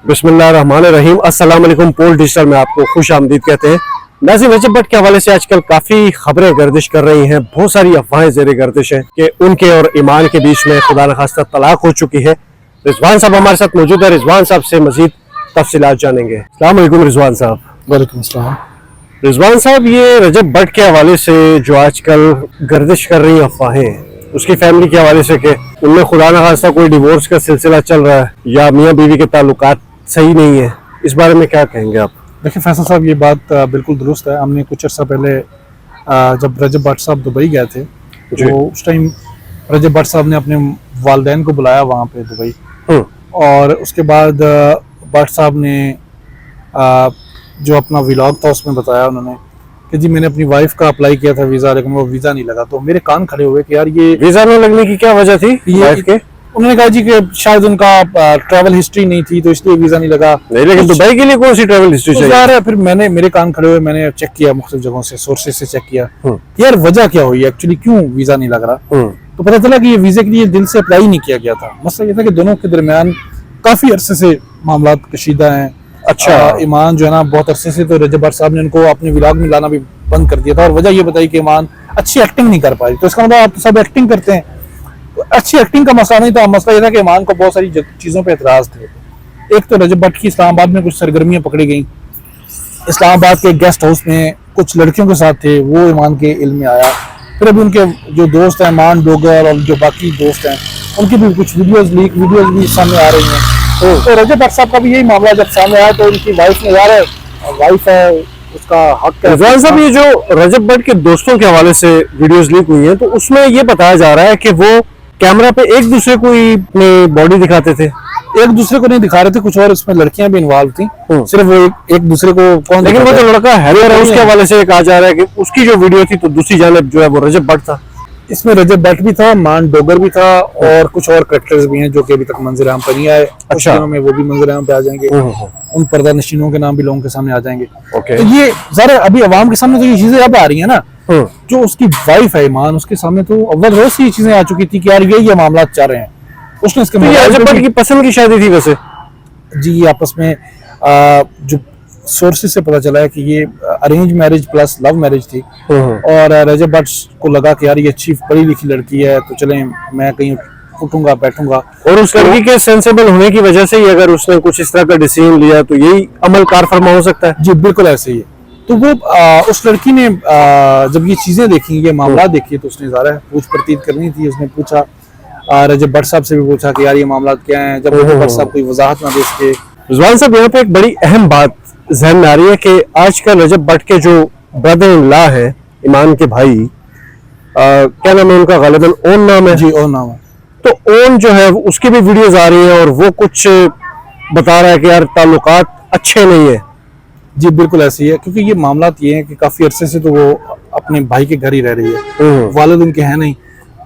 बिस्मिल्लाहिर्रहमानिर्रहीम। अस्सलाम वालेकुम। पोल डिजिटल में आपको खुश आमदीद कहते हैं। नाज़िम, रजब भट्ट के हवाले से आजकल काफ़ी खबरें गर्दिश कर रही हैं, बहुत सारी अफवाहें ज़ेर गर्दिश हैं कि उनके और ईमान के बीच में खुदा न खास्ता तलाक हो चुकी है। रिजवान साहब हमारे साथ मौजूद है, रिजवान साहब से मजीद तफसीलात जानेंगे। अस्सलाम वालेकुम रिजवान साहब। वालेकुम सलाम। रिजवान साहब, ये रजब भट्ट के हवाले से जो आजकल गर्दिश कर रही अफवाहें, उसकी फैमिली के हवाले से कि उनमें खुदा न खास्ता कोई डिवोर्स का सिलसिला चल रहा है या मियाँ बीवी के ताल्लुकात सही नहीं है, इस बारे में क्या कहेंगे आप? देखिए फैसल साहब, ये बात बिल्कुल दुरुस्त है। हमने कुछ अर्सा पहले जब रजब भट्ट साहब दुबई गए थे तो उस टाइम रजब भट्ट साहब ने अपने वालिदैन को बुलाया वहाँ पे दुबई, और उसके बाद भट्ट साहब ने जो अपना व्लॉग था उसमें बताया उन्होंने कि जी मैंने अपनी वाइफ का अप्लाई किया था वीज़ा, लेकिन वो वीज़ा नहीं लगा। तो मेरे कान खड़े हुए कि यार ये वीज़ा न लगने की क्या वजह थी वाइफ के? उन्होंने कहा जी कि शायद उनका ट्रैवल हिस्ट्री नहीं थी तो इसलिए वीज़ा नहीं लगा। नहीं, लेकिन दुबई के लिए कौन सी ट्रैवल हिस्ट्री चाहिए? यार फिर मेरे कान खड़े हुए, मैंने चेक किया मुख्तलिफ जगहों से, सोर्सेज से चेक किया यार वजह क्या हुई एक्चुअली, क्यों वीज़ा नहीं लग रहा। तो पता चला कि ये वीज़े के लिए दिल से अप्लाई नहीं किया गया था। मसला ये था कि दोनों के दरमियान काफ़ी अरसे से मामला कशीदा हैं। अच्छा, ईमान जो है ना बहुत अरसे से, तो रजब भट्ट साहब ने उनको अपने व्लॉग में लाना भी बंद कर दिया था, और वजह ये बताई कि ईमान अच्छी एक्टिंग नहीं कर पाई। तो इसका मतलब आप तो सब एक्टिंग करते हैं, तो अच्छी एक्टिंग का मसला नहीं था। मसला ये था कि ईमान को बहुत सारी चीज़ों पे एतराज़ थे। एक तो रजब भट्ट की इस्लामाबाद में कुछ सरगर्मियाँ पकड़ी गई, इस्लामाबाद के गेस्ट हाउस में कुछ लड़कियों के साथ थे, वो ईमान के इल्म में आया। फिर अभी उनके जो दोस्त हैं ईमान डोगर और जो बाकी दोस्त हैं उनकी भी कुछ वीडियोज़ भी सामने आ रही हैं। तो रजब भट्ट साहब का भी यही मामला जब सामने आया तो उनकी वाइफ ने, यार वाइफ है उसका हक है। रिजवान साहब, ये जो रजब भट्ट के दोस्तों के हवाले से वीडियोस लीक हुई हैं, तो उसमें ये बताया जा रहा है कि वो कैमरा पे एक दूसरे को ही अपनी बॉडी दिखाते थे। एक दूसरे को नहीं दिखा रहे थे, कुछ और उसमें लड़कियां भी इन्वॉल्व थी, सिर्फ वो एक दूसरे को कौन। लेकिन वो तो लड़का हैरियर है, उसके हवाले से कहा जा रहा है कि उसकी जो वीडियो थी तो दूसरी जानिब जो है वो रजब भट्ट था। इसमें रजब भट्ट भी था, मान डोगर भी था, और कुछ और कैरेक्टर्स भी हैं जो कि अभी तक मंजर आम पर नहीं आए। अच्छा, में वो भी मंजर आम पे आ जाएंगे, उन पर्दा नशीनों के नाम भी लोगों के सामने आ जाएंगे। ओके। तो ये ज़रा अभी अवाम के सामने तो ये चीजें अब आ रही है ना, जो उसकी वाइफ है ईमान, उसके सामने तो अव्वल रोज से ये चीजें आ चुकी थी कि यार ये मामला चल रहे हैं। उसने इसके रजब भट्ट की पसंद की शादी थी वैसे? जी, ये आपस में जो सोर्सेज से पता चला है कि ये arrange marriage plus love marriage थी, और रजब भट्ट को लगा कि यार ये अच्छी पढ़ी लिखी लड़की है तो चलें मैं कहीं उठूंगा बैठूंगा, और उस लड़की के सेंसेबल होने की वजह से ही अगर उसने कुछ इस तरह का डिसीजन लिया तो यही अमल कार फरमा हो सकता है। जी बिल्कुल ऐसे ही है। तो वो उस लड़की ने जब ये चीजें देखी, ये मामला देखे, तो उसने ज़रा पूछ परतीत करनी थी। उसने पूछा, रजब भट्ट साहब से भी पूछा कि यार ये मामला क्या है। जब रजब भट्ट साहब कोई वजाहत ना दे सके। रिजवान साहब, यहाँ पे एक बड़ी अहम बात जहन में आ रही है कि आजकल रजब भट्ट के जो ब्रदर इन लॉ है, ईमान के भाई, क्या नाम है उनका? गालिबन ओन नाम है। जी ओन नाम है। तो ओन जो है उसकी भी वीडियोस आ रही है और वो कुछ बता रहा है कि यार ताल्लुकात अच्छे नहीं है। जी बिल्कुल ऐसी है, क्योंकि ये मामला ये है कि काफी अरसे से तो वो अपने भाई के घर ही रह रही है, वालिद उनके हैं नहीं।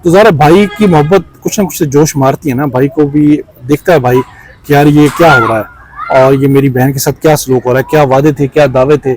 तो ज़रा भाई की मोहब्बत कुछ ना कुछ से जोश मारती है ना, भाई को भी दिखता है भाई कि यार ये क्या हो रहा है और ये मेरी बहन के साथ क्या सलूक हो रहा है, क्या वादे थे, क्या दावे थे,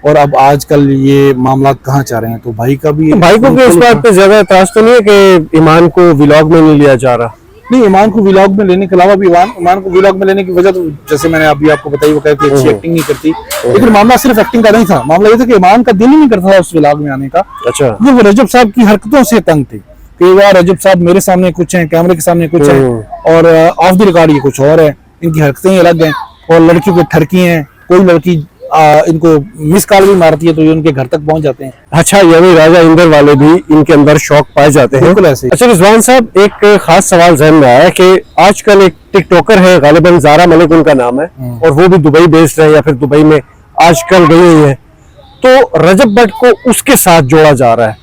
और अब आजकल ये मामला कहाँ जा रहे हैं। तो भाई का भी, भाई को भी इस बात पे ज्यादा एतराज तो नहीं है कि ईमान को व्लॉग में नहीं लिया जा रहा? नहीं, ईमान को व्लॉग में लेने के अलावा भी ईमान को व्लॉग में लेने की वजह तो जैसे मैंने अभी आपको बताई, वो कहती अच्छी एक्टिंग नहीं करती। लेकिन मामला सिर्फ एक्टिंग का नहीं था, मामला ये था कि ईमान का दिल ही नहीं करता था उस व्लॉग में आने का। अच्छा। वो रजब साहब की हरकतों से तंग थे कि यार रजब साहब मेरे सामने कुछ है, कैमरे के सामने कुछ है, और ऑफ द रिकॉर्ड ये कुछ और है, इनकी हरकतें अलग हैं, और लड़कियों की ठरकी हैं। कोई लड़की इनको मिस कॉल भी मारती है तो ये उनके घर तक पहुंच जाते हैं। अच्छा, यानी राजा इंदर वाले भी इनके अंदर शौक पाए जाते हैं। बिल्कुल ऐसे। अच्छा रिजवान साहब, एक खास सवाल जहन में आया कि आजकल एक टिकटॉकर है, गालिबन ज़ारा मलिक उनका नाम है, और वो भी दुबई बेस्ड है या फिर दुबई में आजकल गई हुई है, तो रजब भट्ट को उसके साथ जोड़ा जा रहा है।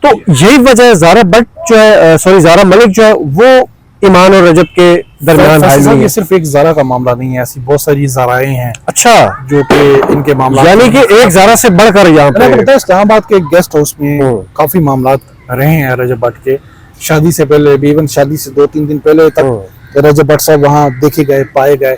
तो यही वजह है ज़ारा मलिक जो है वो ईमान और रजब के दरमियान। ये सिर्फ एक ज़ारा का मामला नहीं है, ऐसी बहुत सारी ज़ाराएं हैं। अच्छा, जो कि इनके मामला, यानी कि एक ज़ारा से बढ़कर यहाँ पे इस्लामाबाद के गेस्ट हाउस में काफी मामला रहे हैं रजब भट्ट के। शादी से पहले भी, इवन शादी से 2-3 दिन पहले तक रजब भट्ट साहब वहाँ देखे गए, पाए गए,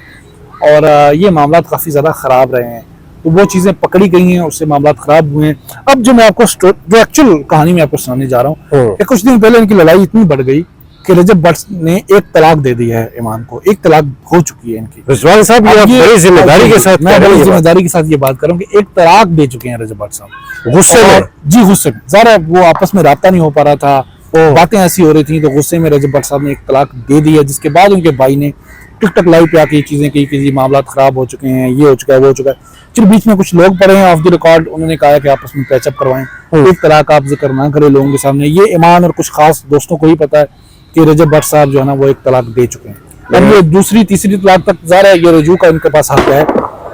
और ये मामला काफी ज्यादा खराब रहे हैं। तो वो चीजें पकड़ी गई हैं, उससे मामला खराब हुए हैं। अब जो मैं आपको जो एक्चुअल कहानी में आपको सुनाने जा रहा हूँ, कुछ दिन पहले इनकी लड़ाई इतनी बढ़ गई कि रजब भट्ट ने एक तलाक दे दी है ईमान को, एक तलाक हो चुकी है इनकी। रिजवान साहब, ये आप बड़ी जिम्मेदारी के साथ मैं कह रहे बड़ी हैं ये बात। जिम्मेदारी के साथ ये बात कर रहा हूँ कि एक तलाक दे चुके हैं रजब भट्ट साहब गुस्से में? और जी गुस्से में, ज़रा वो आपस में राब्ता नहीं हो पा रहा था, बातें ऐसी हो रही थी, तो गुस्से में रजब भट्ट साहब ने एक तलाक दे दी है, जिसके बाद उनके भाई ने टिकटॉक लाइव पे आके ये चीजें की कि जी मामला खराब हो चुके हैं, ये हो चुका है, वो हो चुका है। फिर बीच में कुछ लोग पड़े हैं ऑफ द रिकॉर्ड, उन्होंने कहा कि आपस में पैचअप करवाएं, एक तलाक आप जिक्र ना करें लोगों के सामने। ये ईमान और कुछ खास दोस्तों को ही पता है कि रजब भट्ट साहब जो है ना वो एक तलाक दे चुके हैं। अब ये दूसरी तीसरी तलाक तक ज़ाहिर है ये रजू का इनके पास हक है,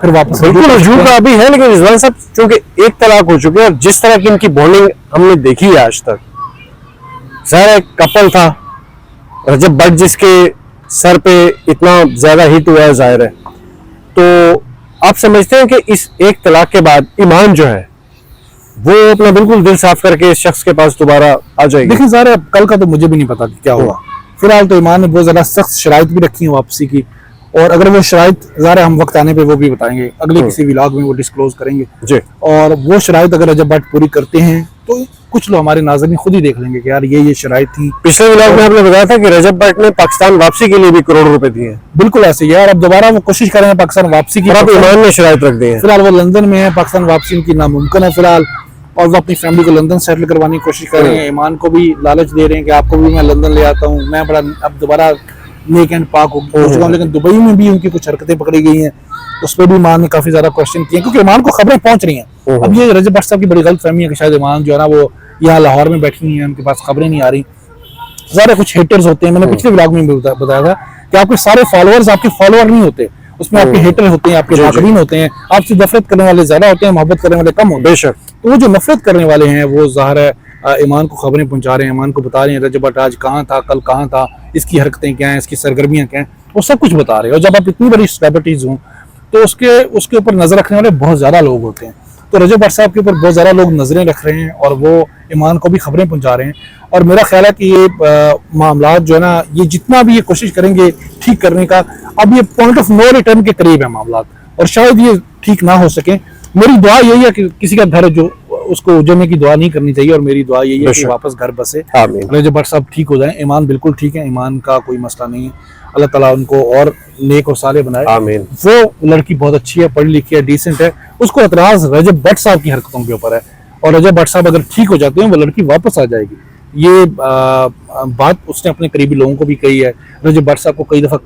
फिर वापस बिल्कुल रजू का अभी है, लेकिन रिजवान साहब चूंकि एक तलाक हो चुके हैं और जिस तरह की इनकी बॉन्डिंग हमने देखी है आज तक, ज़ाहिर कपल था, रजब भट्ट जिसके सर पे इतना ज्यादा हिट हुआ है जाहिर है, तो आप समझते हैं कि इस एक तलाक के बाद ईमान जो है वो अपना बिल्कुल दिल साफ करके इस शख्स के पास दोबारा आ जाएगी? देखिए ज़ाहिर कल का तो मुझे भी नहीं पता कि क्या हुआ, फिलहाल तो ईमान ने बहुत ज़्यादा सख्त शराइत भी रखी है वापसी की, और अगर वो शराइत ज़ाहिर हम वक्त आने पे वो भी बताएंगे, अगले किसी व्लॉग में वो डिस्क्लोज करेंगे जी। और वो शराइत अगर रजब भट्ट पूरी करते हैं तो कुछ लोग हमारे नाज़रीन खुद ही देख लेंगे कि यार ये शराइत थी। पिछले व्लॉग में आपने बताया था कि रजब भट्ट ने पाकिस्तान वापसी के लिए भी करोड़ रुपए दिए हैं। बिल्कुल ऐसे ही है, और अब दोबारा वो कोशिश करेंगे पाकिस्तान वापसी की, और अब ईमान ने शराइत रख दी है। फिलहाल वो लंदन में है, पाकिस्तान वापसी उनकी नामुमकिन है फिलहाल, और वो अपनी फैमिली को लंदन सेटल करवाने की कोशिश कर रहे हैं। ईमान को भी लालच दे रहे हैं कि आपको भी मैं लंदन ले आता हूँ, मैं बड़ा अब दोबारा नेक एंड पाक हो चुका हूँ। लेकिन दुबई में भी उनकी कुछ हरकतें पकड़ी गई हैं, उस पर भी ईमान ने काफी ज्यादा क्वेश्चन किए, क्योंकि ईमान को खबरें पहुंच रही हैं। अब ये रजब भट्ट साहब की बड़ी गलत फहमी है कि शायद ईमान जो है ना वो यहाँ लाहौर में बैठी हुई है, उनके पास खबरें नहीं आ रही। ज़्यादा कुछ हेटर्स होते हैं, मैंने पिछले व्लॉग में भी बताया था कि आपके सारे फॉलोअर्स आपके फॉलोअर नहीं होते, उसमें आपके हेटर होते हैं, आपके नाकरीन होते हैं, आपसे नफरत करने वाले ज्यादा होते हैं, मोहब्बत करने वाले कम होते हैं। बेशक। तो वो जो नफरत करने वाले हैं वो ज़ाहिर है ईमान को खबरें पहुंचा रहे हैं, ईमान को बता रहे हैं रजब भट्ट आज कहाँ था, कल कहाँ था, इसकी हरकतें क्या हैं, इसकी सरगर्मियाँ क्या हैं, वो सब कुछ बता रहे हैं। और जब आप इतनी बड़ी सेलिब्रिटीज हों तो उसके ऊपर नजर रखने वाले बहुत ज्यादा लोग होते हैं। तो रजब भट्ट साहब के ऊपर बहुत ज्यादा लोग नजरें रख रहे हैं और वो ईमान को भी खबरें पहुंचा रहे हैं। और मेरा ख्याल है कि ये मामला जो है ना, ये जितना भी ये कोशिश करेंगे ठीक करने का, अब ये पॉइंट ऑफ नो रिटर्न के करीब है मामला, और शायद ये ठीक ना हो सके। मेरी दुआ यही है कि किसी का घर जो उसको उजड़ने की दुआ नहीं करनी चाहिए, और मेरी दुआ यही है कि वापस घर बसे, रजब भट्ट साहब ठीक हो जाएं। ईमान बिल्कुल ठीक है, ईमान का कोई मसला नहीं है, अल्लाह ताला उनको और नेक और साले बनाए। आमीन। वो लड़की बहुत अच्छी है, पढ़ी लिखी है, डिसेंट है, उसको एतराज रजब भट्ट साहब की हरकतों के ऊपर है, और रजब भट्ट साहब अगर ठीक हो जाते हैं वो लड़की वापस आ जाएगी। ये बात उसने अपने करीबी लोगों को भी कही है। रजब भट्ट साहब को कई दफा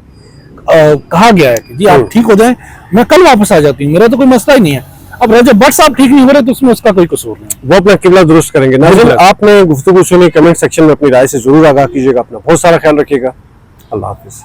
कहा गया है कि जी आप ठीक हो जाएं, मैं कल वापस आ जाती हूँ, मेरा तो कोई मसला ही नहीं है। अब रजब भट्ट साहब ठीक नहीं हो रहे तो उसमें उसका कोई कसूर नहीं, वो अपना किबला दुरुस्त करेंगे। नाज़रीन, आपने गुफ्तगू सुनी, कमेंट सेक्शन में अपनी राय से जरूर आगाह कीजिएगा। अपना बहुत सारा ख्याल रखिएगा। अल्लाह हाफिज।